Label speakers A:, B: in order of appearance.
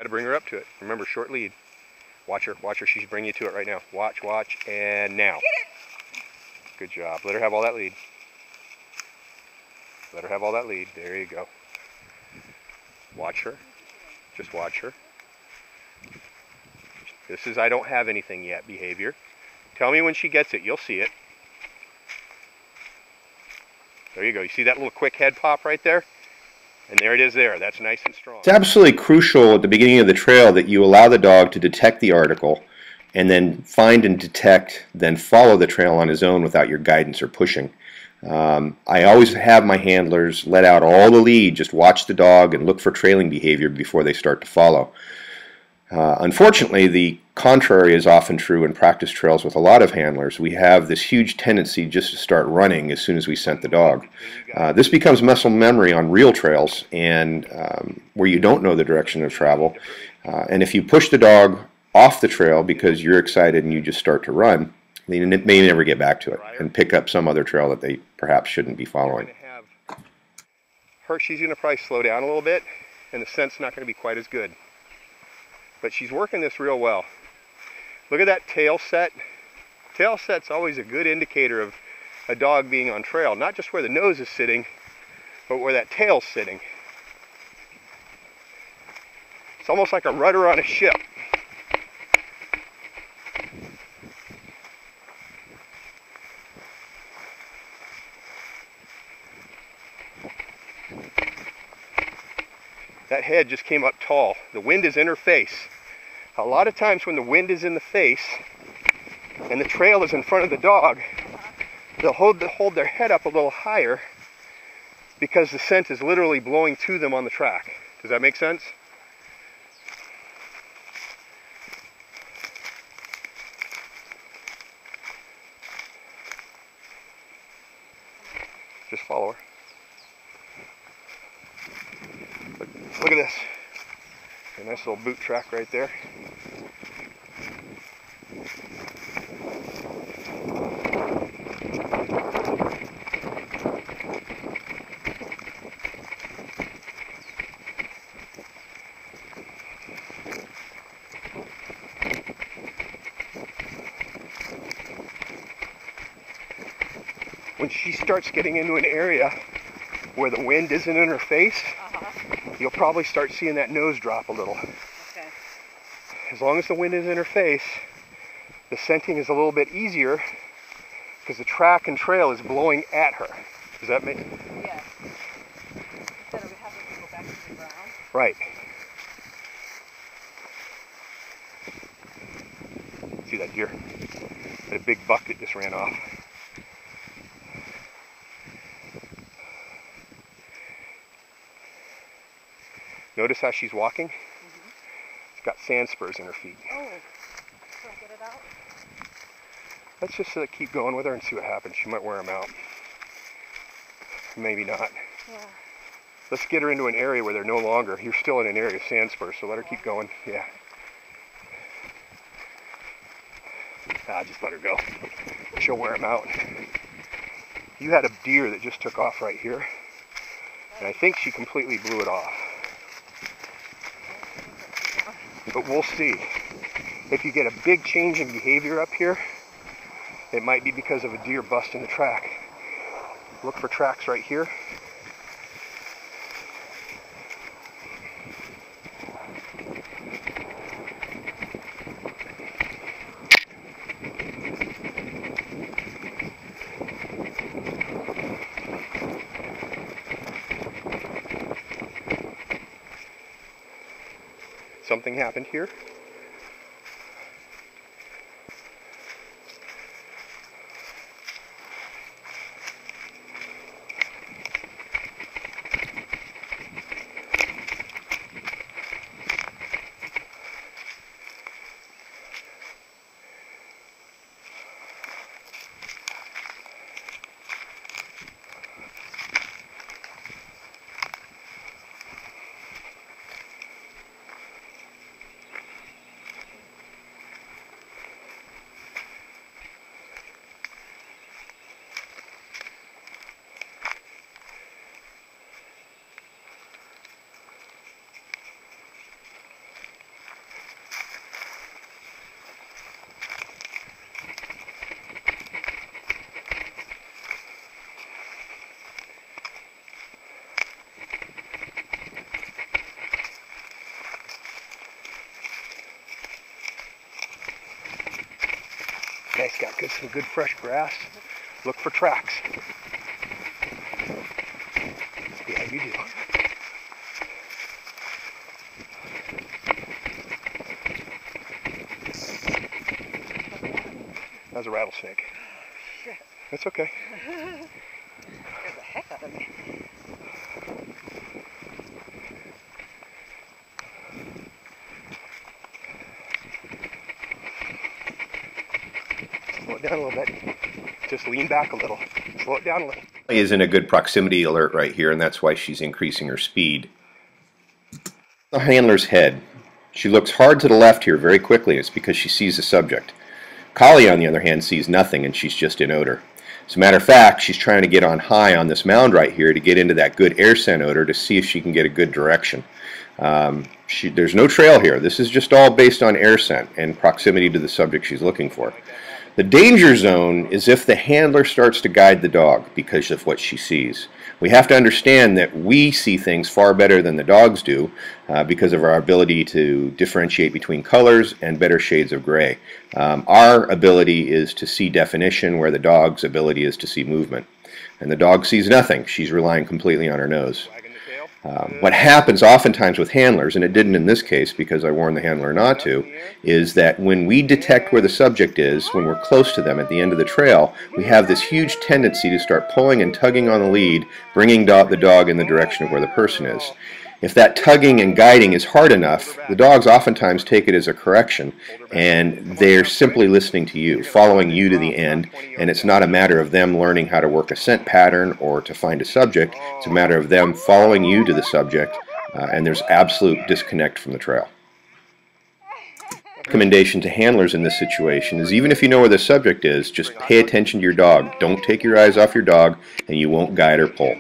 A: Got to bring her up to it. Remember, short lead. Watch her, watch her. She's bringing you to it right now. Watch, watch, and now. Good job. Let her have all that lead. Let her have all that lead. There you go. Watch her. Just watch her. This is I don't have anything yet behavior. Tell me when she gets it. You'll see it. There you go. You see that little quick head pop right there? And there it is there. That's nice and strong.
B: It's absolutely crucial at the beginning of the trail that you allow the dog to detect the article and then find and detect, then follow the trail on his own without your guidance or pushing. I always have my handlers let out all the lead, just watch the dog and look for trailing behavior before they start to follow. Unfortunately, the contrary is often true in practice trails with a lot of handlers. We have this huge tendency just to start running as soon as we scent the dog. This becomes muscle memory on real trails and where you don't know the direction of travel. And if you push the dog off the trail because you're excited and you just start to run, they may never get back to it and pick up some other trail that they perhaps shouldn't be following.
A: She's going to probably slow down a little bit, and the scent's not going to be quite as good. But she's working this real well. Look at that tail set. Tail set's always a good indicator of a dog being on trail, not just where the nose is sitting, but where that tail's sitting. It's almost like a rudder on a ship. That head just came up tall. The wind is in her face. A lot of times when the wind is in the face and the trail is in front of the dog, they'll hold their head up a little higher because the scent is literally blowing to them on the track. Does that make sense? Just follow her. Look at this. A nice little boot track right there. When she starts getting into an area where the wind isn't in her face, you'll probably start seeing that nose drop a little.
C: Okay.
A: As long as the wind is in her face, the scenting is a little bit easier because the track and trail is blowing at her. Does that make sense?
C: Yes. Instead of having to go back to the ground.
A: Right. See that deer? That a big buck that just ran off. Notice how she's walking? She's got sand spurs in her feet.
C: Oh, should I get it out?
A: Let's just keep going with her and see what happens. She might wear them out. Maybe not.
C: Yeah.
A: Let's get her into an area where they're no longer. You're still in an area of sand spurs, so let her keep going. Yeah. Just let her go. She'll wear them out. You had a deer that just took off right here, and I think she completely blew it off. But we'll see. If you get a big change in behavior up here, it might be because of a deer busting the track. Look for tracks right here. Something happened here. got some good fresh grass. Look for tracks. Yeah, you do. That was a rattlesnake.
C: Shit.
A: That's okay.
C: Scared the heck out of me.
A: Slow it down a little bit. Just lean back a little. Slow it down a little.
B: Is in a good proximity alert right here, and that's why she's increasing her speed. The handler's head. She looks hard to the left here very quickly. It's because she sees the subject. Collie, on the other hand, sees nothing, and she's just in odor. As a matter of fact, she's trying to get on high on this mound right here to get into that good air scent odor to see if she can get a good direction. There's no trail here. This is just all based on air scent and proximity to the subject she's looking for. The danger zone is if the handler starts to guide the dog because of what she sees. We have to understand that we see things far better than the dogs do because of our ability to differentiate between colors and better shades of gray. Our ability is to see definition where the dog's ability is to see movement. And the dog sees nothing. She's relying completely on her nose. What happens oftentimes with handlers, and it didn't in this case because I warned the handler not to, is that when we detect where the subject is, when we're close to them at the end of the trail, we have this huge tendency to start pulling and tugging on the lead, bringing the dog in the direction of where the person is. If that tugging and guiding is hard enough, the dogs oftentimes take it as a correction, and they're simply listening to you, following you to the end, and it's not a matter of them learning how to work a scent pattern or to find a subject. It's a matter of them following you to the subject, and there's absolute disconnect from the trail. Recommendation to handlers in this situation is even if you know where the subject is, just pay attention to your dog. Don't take your eyes off your dog, and you won't guide or pull.